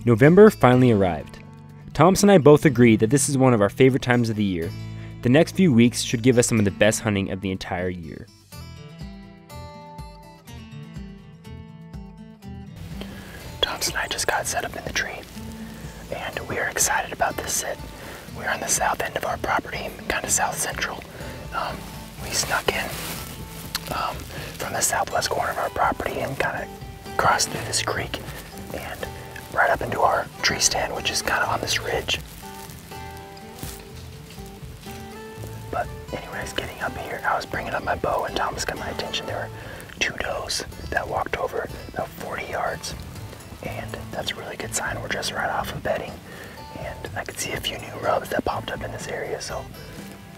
November finally arrived. Thomas and I both agree that this is one of our favorite times of the year. The next few weeks should give us some of the best hunting of the entire year. Thomas and I just got set up in the tree, and we are excited about this sit. We're on the south end of our property, kind of south central. We snuck in from the southwest corner of our property and kind of crossed through this creek and right up into our tree stand, which is kind of on this ridge. But anyways, getting up here, I was bringing up my bow and Thomas got my attention. There were 2 does that walked over about 40 yards, and that's a really good sign. We're just right off of bedding, and I could see a few new rubs that popped up in this area, so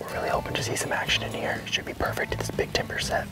we're really hoping to see some action in here. It should be perfect to this big timber set.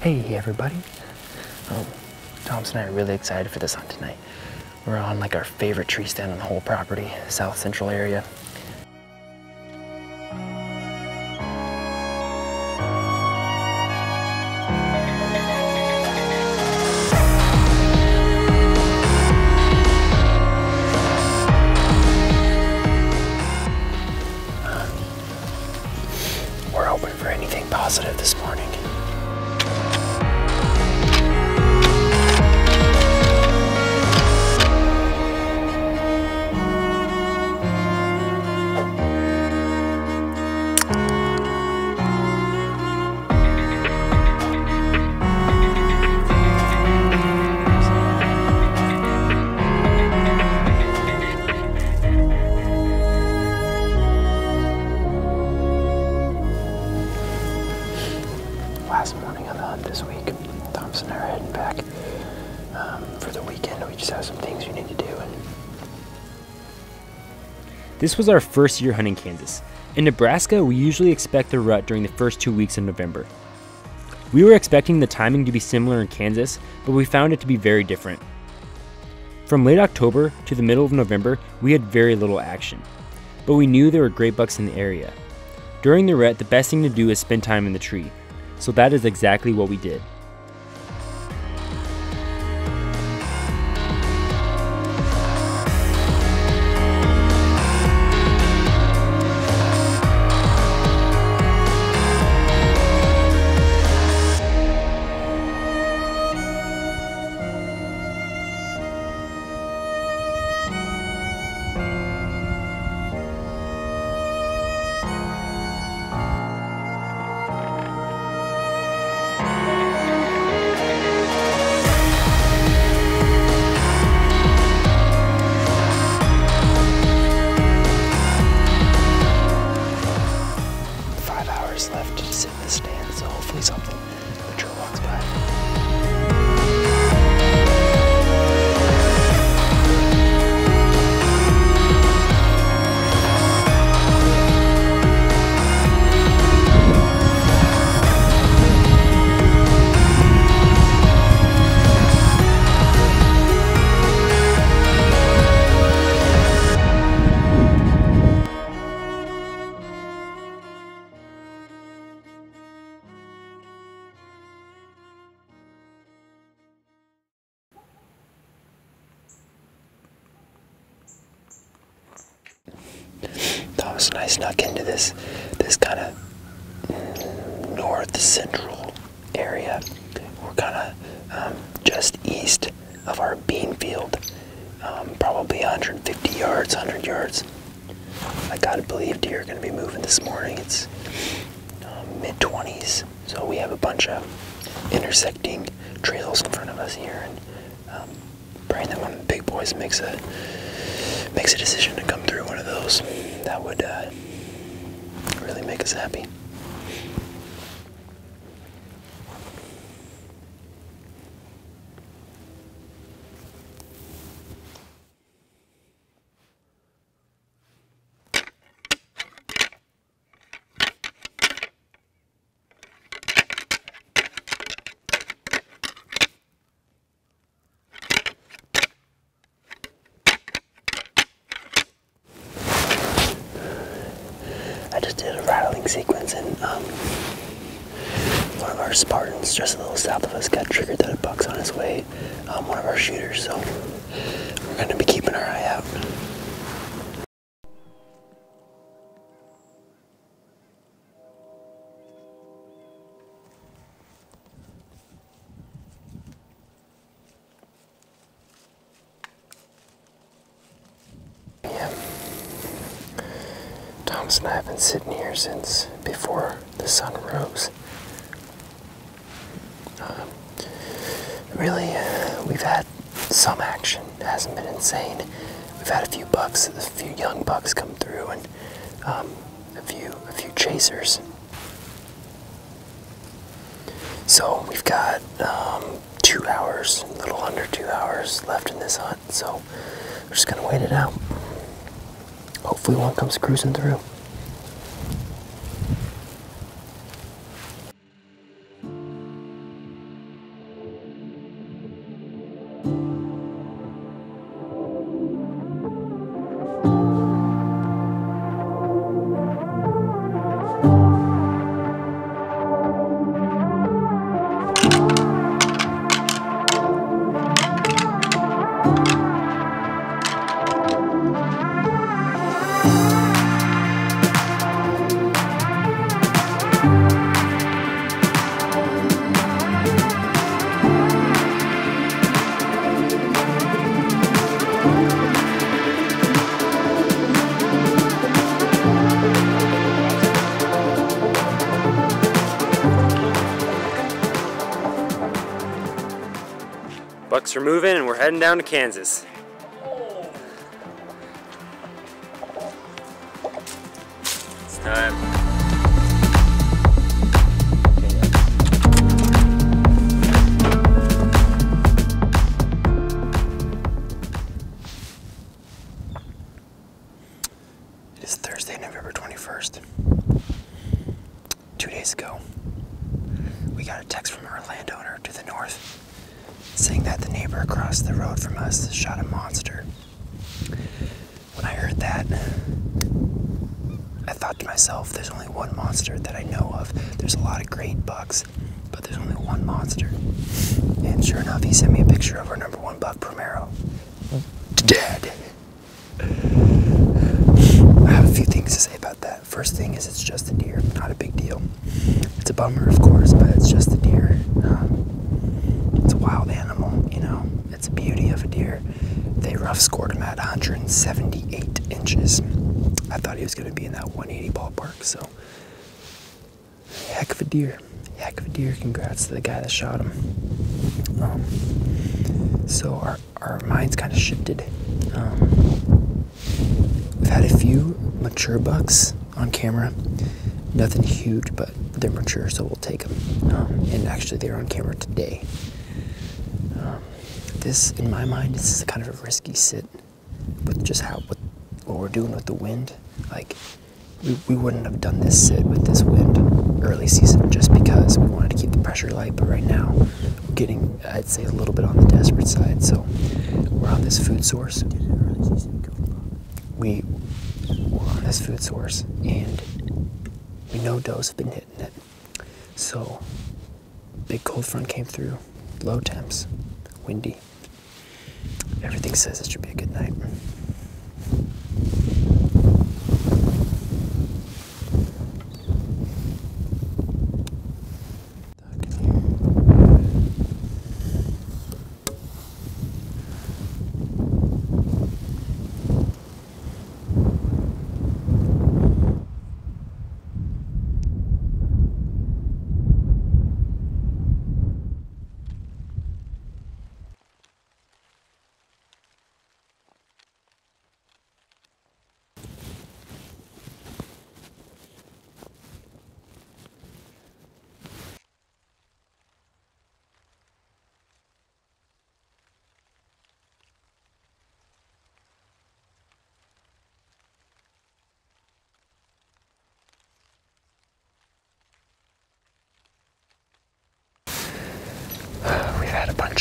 Hey everybody. Thomas and I are really excited for this hunt tonight. We're on like our favorite tree stand on the whole property, south central area. We're hoping for anything positive this morning. Last morning on the hunt this week. Thomas and I are heading back for the weekend. We just have some things we need to do. This was our first year hunting Kansas. In Nebraska, we usually expect the rut during the first 2 weeks of November. We were expecting the timing to be similar in Kansas, but we found it to be very different. From late October to the middle of November, we had very little action, but we knew there were great bucks in the area. During the rut, the best thing to do is spend time in the tree. So that is exactly what we did. Left to sit in the stand, so hopefully something mature walks by. Thomas and I snuck into this kind of north central area. We're kind of just east of our bean field, probably 150 yards, 100 yards. I gotta believe deer are gonna be moving this morning. It's mid-20s, so we have a bunch of intersecting trails in front of us here, and praying that one of the big boys makes a decision to come through one of those. That would really make us happy. I just did a rattling sequence, and one of our Spartans just a little south of us got triggered that a buck's on his way, one of our shooters, so we're going to be keeping our eye out. Thomas and I have been sitting here since before the sun rose. Really, we've had some action. It hasn't been insane. We've had a few young bucks come through, and a few chasers. So we've got 2 hours, a little under 2 hours left in this hunt. So we're just gonna wait it out. Hopefully one comes cruising through. Bucks are moving and we're heading down to Kansas. It's time. It is Thursday, November 21st. 2 days ago, we got a text from our landowner to the north saying that the neighbor across the road from us shot a monster. When I heard that, I thought to myself, there's only one monster that I know of. There's a lot of great bucks, but there's only one monster. And sure enough, he sent me a picture of our #1 buck, Primero. Dead. I have a few things to say about that. First thing is it's just a deer, not a big deal. It's a bummer, of course, but it's just a deer. It's a wild animal, you know. It's a beauty of a deer. They rough scored him at 178 inches. I thought he was going to be in that 180 ballpark, so heck of a deer. Heck of a deer. Congrats to the guy that shot him. So our minds kind of shifted. We've had a few mature bucks on camera. Nothing huge, but they're mature, so we'll take them. And actually, they're on camera today. This, in my mind, this is kind of a risky sit with just what we're doing with the wind. Like, we wouldn't have done this sit with this wind early season just because we wanted to keep the pressure light. But right now, we're getting, I'd say, a little bit on the desperate side. So we're on this food source. We're on this food source, and we know does have been hitting it. So big cold front came through, low temps, windy. Everything says it should be a good night.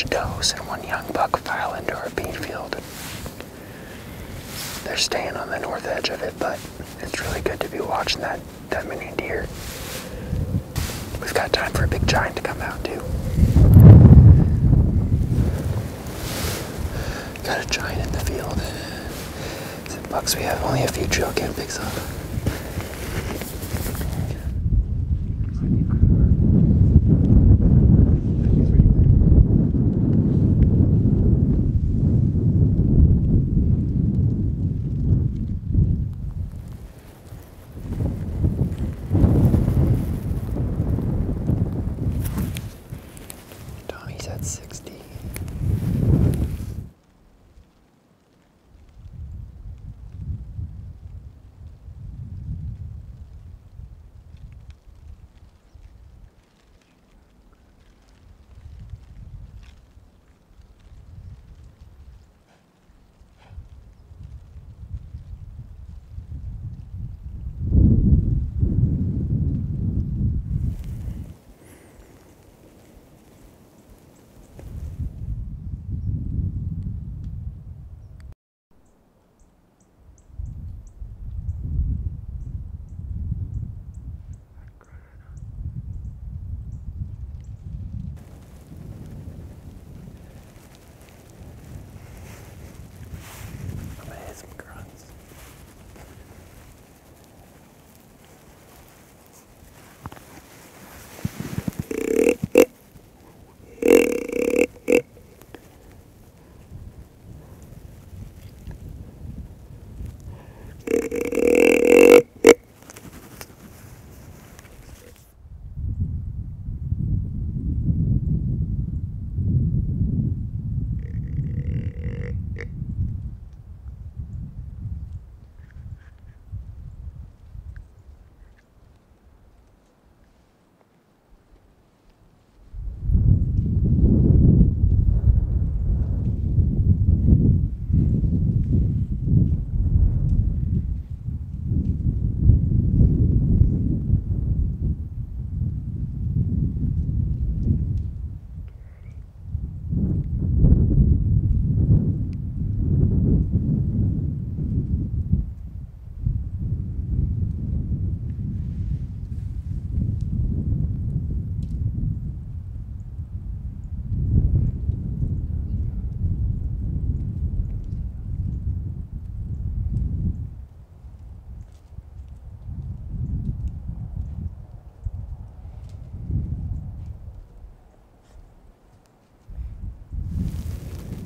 bunch of does and one young buck file into our bean field. They're staying on the north edge of it, but it's really good to be watching that many deer. We've got time for a big giant to come out too. Got a giant in the field. Some bucks we have only a few trail cam picks up. Tommy's at 60.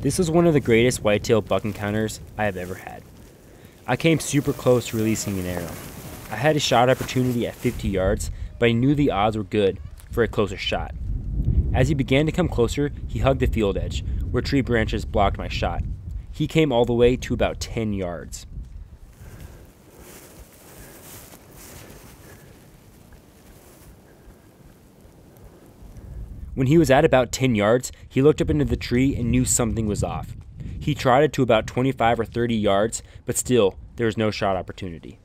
This was one of the greatest whitetail buck encounters I have ever had. I came super close to releasing an arrow. I had a shot opportunity at 50 yards, but I knew the odds were good for a closer shot. As he began to come closer, he hugged the field edge, where tree branches blocked my shot. He came all the way to about 10 yards. When he was at about 10 yards, he looked up into the tree and knew something was off. He trotted to about 25 or 30 yards, but still, there was no shot opportunity.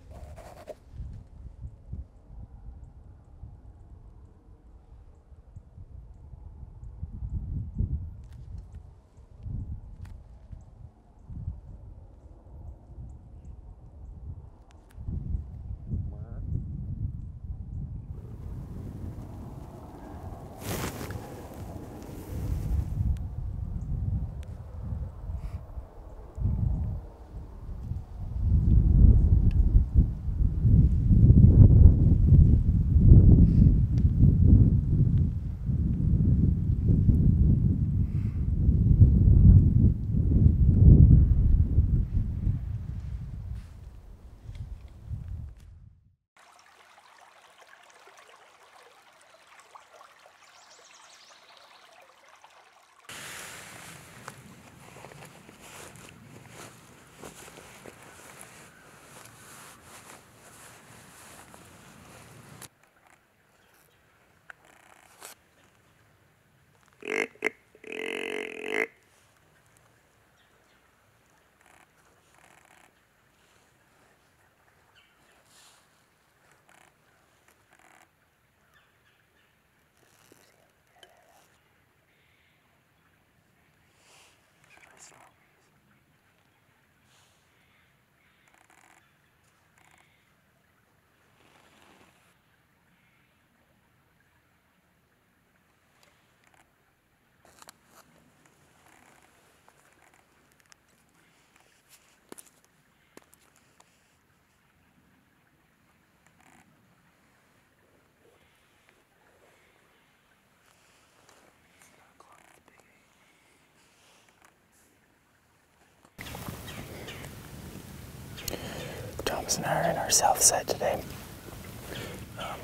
Thomas and I are in our south set today.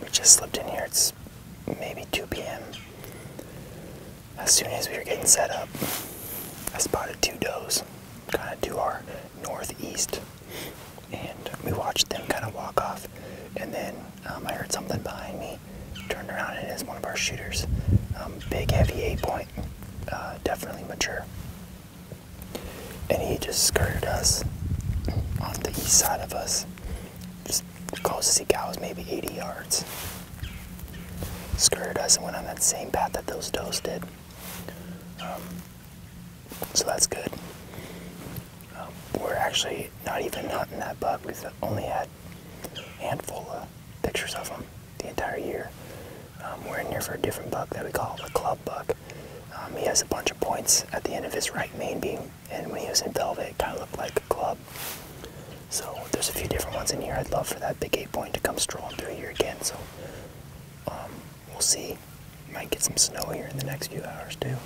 We just slipped in here. It's maybe 2 p.m. As soon as we were getting set up, I spotted 2 does kind of to our northeast, and we watched them kind of walk off, and then I heard something behind me, turned around, and it is one of our shooters. Big, heavy 8-point, definitely mature. And he just skirted us on the east side of us. Just closest he got was maybe 80 yards. Skirted us and went on that same path that those does did. So that's good. We're actually not even hunting that buck. We've only had a handful of pictures of him the entire year. We're in here for a different buck that we call the club buck. He has a bunch of points at the end of his right main beam, and when he was in velvet, it kind of looked like a club. So there's a few different ones in here. I'd love for that big 8-point to come strolling through here again. So we'll see. Might get some snow here in the next few hours too.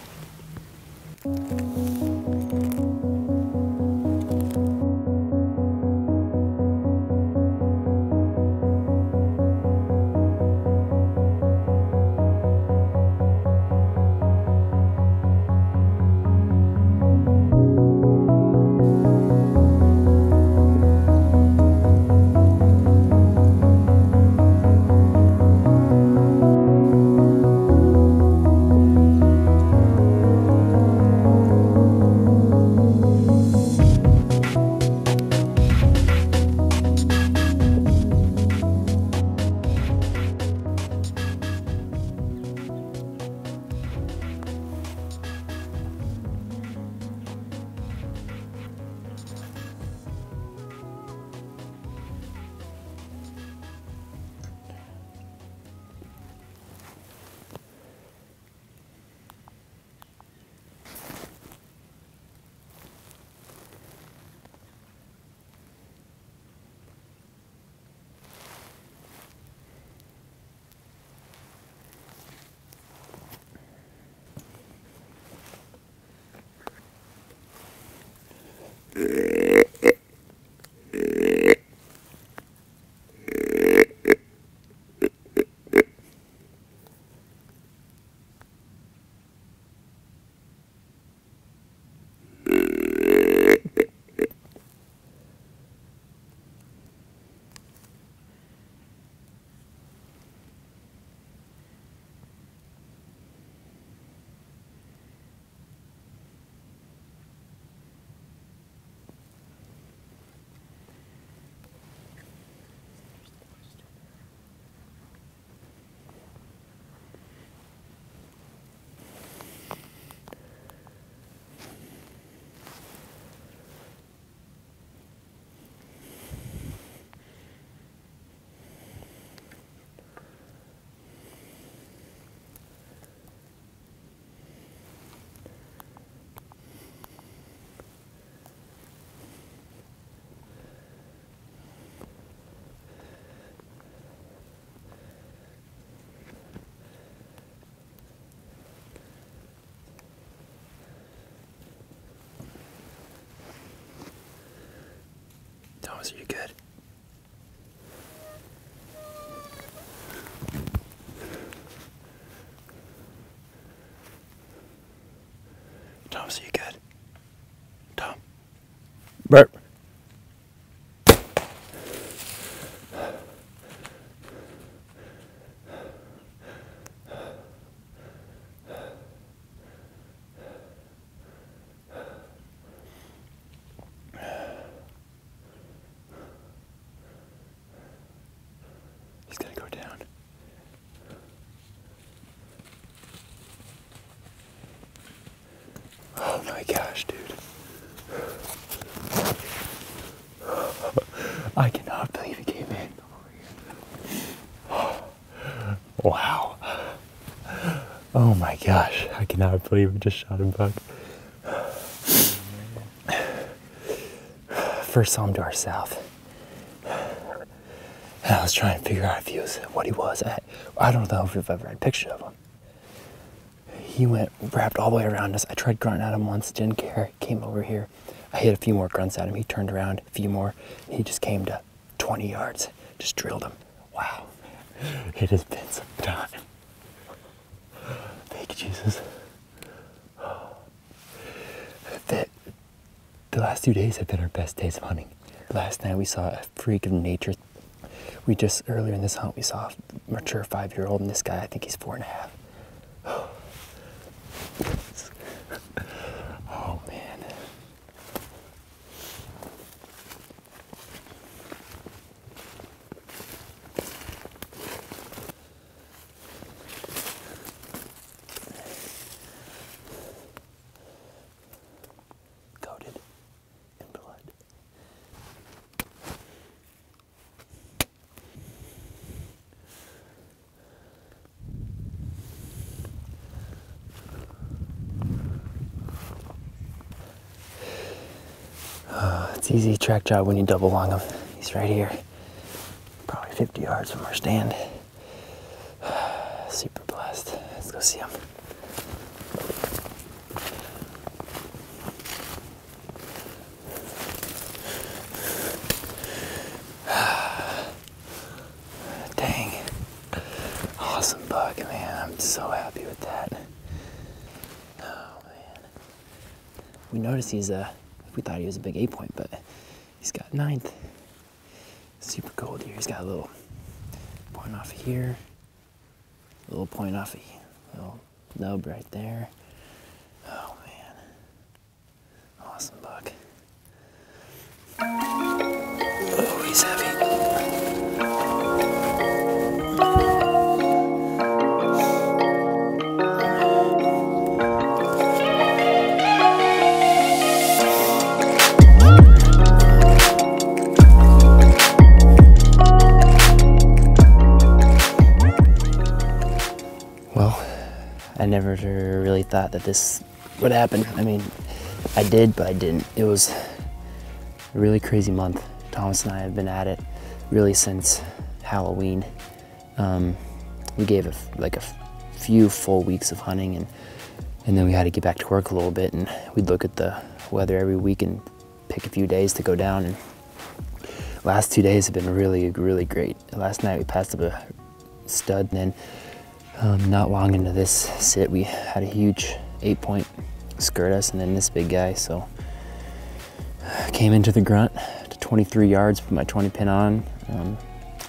Thomas, are you good? Thomas, are you good? Tom? Bert. He's gonna go down. Oh my gosh, dude. I cannot believe he came in. Wow. Oh my gosh. I cannot believe we just shot him buck. First saw him to our south. And I was trying to figure out if he was what he was. I don't know if we've ever had pictures of him. He wrapped all the way around us. I tried grunting at him once, didn't care. Came over here. I hit a few more grunts at him. He turned around, a few more. He just came to 20 yards. Just drilled him. Wow. It has been some time. Thank you, Jesus. The last 2 days have been our best days of hunting. Last night we saw a freak of nature. Earlier in this hunt, we saw a mature 5-year-old, and this guy, I think he's 4.5. Oh, man. Coated in blood. It's easy track job when you double long him. He's right here, probably 50 yards from our stand. Super blessed. Let's go see him. Dang. Awesome buck, man. I'm so happy with that. Oh, man. We noticed we thought he was a big 8-point, but he's got 9th. Super cold here. He's got a little point off of here, a little point off of little nub right there. Oh man, awesome buck. Oh, he's heavy. I never really thought that this would happen. I mean, I did, but I didn't. It was a really crazy month. Thomas and I have been at it really since Halloween. We gave a few full weeks of hunting, and then we had to get back to work a little bit, and we'd look at the weather every week and pick a few days to go down. And last 2 days have been really, really great. Last night we passed up a stud, and then not long into this sit, we had a huge 8-point skirt us, and then this big guy. So came into the grunt to 23 yards, put my 20 pin on,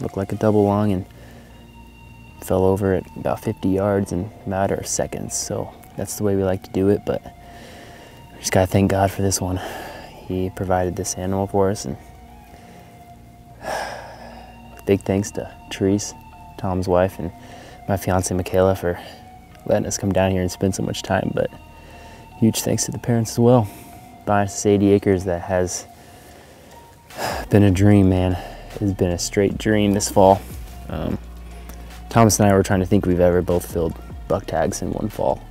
looked like a double long, and fell over at about 50 yards in a matter of seconds. So that's the way we like to do it, but just gotta thank God for this one. He provided this animal for us, and big thanks to Therese, Tom's wife, and my fiance Michaela for letting us come down here and spend so much time, but huge thanks to the parents as well. Buying us 80 acres that has been a dream, man. It's been a straight dream this fall. Thomas and I were trying to think we've ever both filled buck tags in one fall.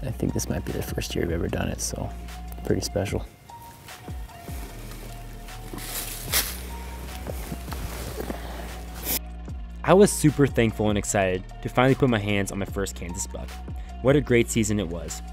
I think this might be the first year we've ever done it, so pretty special. I was super thankful and excited to finally put my hands on my first Kansas buck. What a great season it was.